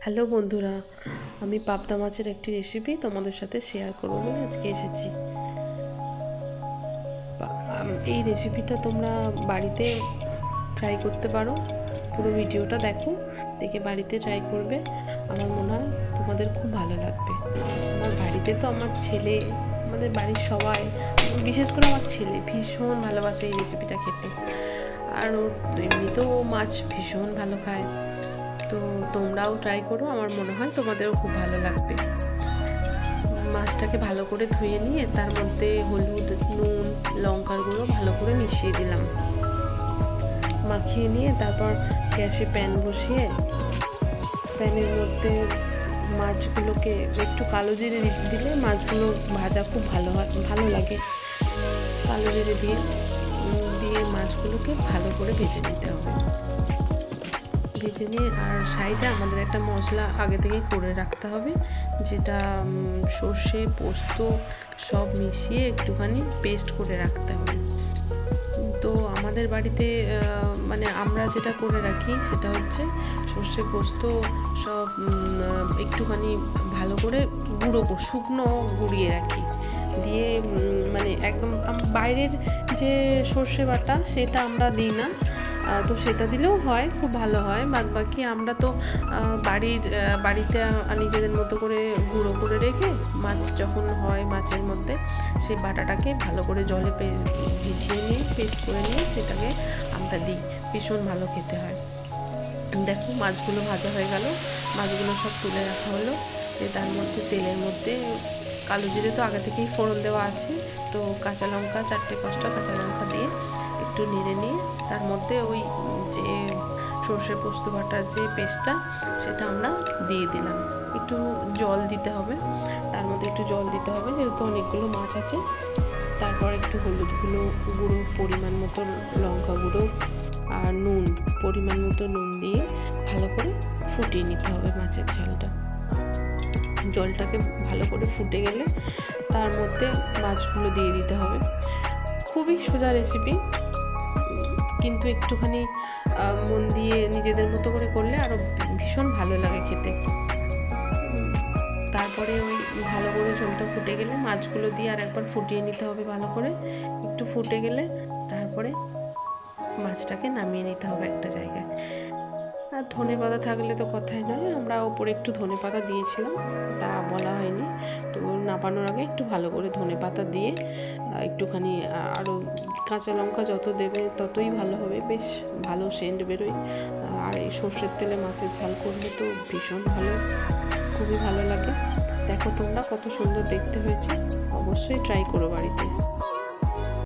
Hello বন্ধুরা, আমি পাবদা মাছের একটি রেসিপি তোমাদের সাথে শেয়ার করবো বলে আজকে এসেছি। এই রেসিপিটা তোমরা বাড়িতে ট্রাই করতে পারো। পুরো ভিডিওটা দেখে বাড়িতে ট্রাই করবে। আমার মনে হয় তোমাদের খুব ভালো লাগবে। আমার বাড়িতে তো আমার ছেলে, আমাদের বাড়ির সবাই, বিশেষ করে আমার ছেলে ভীষণ ভালোবাসে এই রেসিপিটা খেতে। আর ও এমনিতেও মাছ ভীষণ ভালো খায়। তো তোমরাও ট্রাই করো, আমার মনে হয় তোমাদেরও খুব ভালো লাগবে। মাছটাকে ভালো করে ধুয়ে নিয়ে তার মধ্যে হলুদ, নুন, লঙ্কার গুঁড়ো ভালো করে মিশিয়ে দিলাম। মাখিয়ে নিয়ে তারপর গ্যাসে প্যান বসিয়ে প্যানের মধ্যে মাছগুলোকে একটু কালো জিরে দিলে মাছগুলো ভাজা খুব ভালো লাগে। কালো জিরে দিয়ে মাছগুলোকে ভালো করে ভেজে নিতে হবে। ভেজে নিয়ে আর সাইডে আমাদের একটা মশলা আগে থেকেই করে রাখতে হবে, যেটা সর্ষে, পোস্ত সব মিশিয়ে একটুখানি পেস্ট করে রাখতে হবে। তো আমাদের বাড়িতে মানে আমরা যেটা করে রাখি সেটা হচ্ছে সর্ষে, পোস্ত সব একটুখানি ভালো করে শুকনো গুঁড়িয়ে রাখি। দিয়ে মানে একদম বাইরের যে সর্ষে বাটা সেটা আমরা দিই না। তো সেটা দিলেও হয়, খুব ভালো হয়। বাদ বাকি আমরা তো বাড়িতে নিজেদের মতো করে গুঁড়ো করে রেখে মাছ যখন হয় মাছের মধ্যে সেই বাটাটাকে ভালো করে জলে ভিজিয়ে নিয়ে পেস্ট করে নিয়ে সেটাকে আমরা দিই। ভীষণ ভালো খেতে হয়। দেখো মাছগুলো ভাজা হয়ে গেল, মাছগুলো সব তুলে রাখা হলো। তার মধ্যে তেলের মধ্যে কালো জিরে তো আগে থেকেই ফোড়ন দেওয়া আছে, তো কাঁচা লঙ্কা 4-5টা কাঁচা লঙ্কা দিয়ে একটু নেড়ে নিয়ে তার মধ্যে ওই যে সর্ষে পোস্ত বাটার যে পেস্টটা সেটা আমরা দিয়ে দিলাম। একটু জল দিতে হবে, তার মধ্যে একটু জল দিতে হবে যেহেতু অনেকগুলো মাছ আছে। তারপর একটু হলুদ গুঁড়ো, পরিমাণ মতো লঙ্কা গুঁড়ো আর নুন, পরিমাণ মতো নুন দিয়ে ভালো করে ফুটিয়ে নিতে হবে মাছের ঝালটা। জলটাকে ভালো করে ফুটে গেলে তার মধ্যে মাছগুলো দিয়ে দিতে হবে। খুবই সোজা রেসিপি, কিন্তু একটুখানি মন দিয়ে নিজেদের মতো করে করলে আরও ভীষণ ভালো লাগে খেতে। তারপরে ওই ভালো করে ঝোলটা ফুটে গেলে মাছগুলো দিয়ে আর একবার ফুটিয়ে নিতে হবে ভালো করে। একটু ফুটে গেলে তারপরে মাছটাকে নামিয়ে নিতে হবে একটা জায়গায়। আর ধনেপাতা থাকলে তো কথাই নয়, আমরা ওপরে একটু ধনেপাতা দিয়েছিলাম, ওটা বলা হয়নি। তো নামানোর আগে একটু ভালো করে ধনেপাতা দিয়ে একটুখানি আরও কাঁচা লঙ্কা যত দেবে ততই ভালো হবে, বেশ ভালো সেন্ট বেরোয়। আর এই সর্ষের তেলে মাছের ঝাল করলে তো ভীষণ ভালো, খুবই ভালো লাগে। দেখো তোমরা কত সুন্দর দেখতে হয়েছে, অবশ্যই ট্রাই করো বাড়িতে।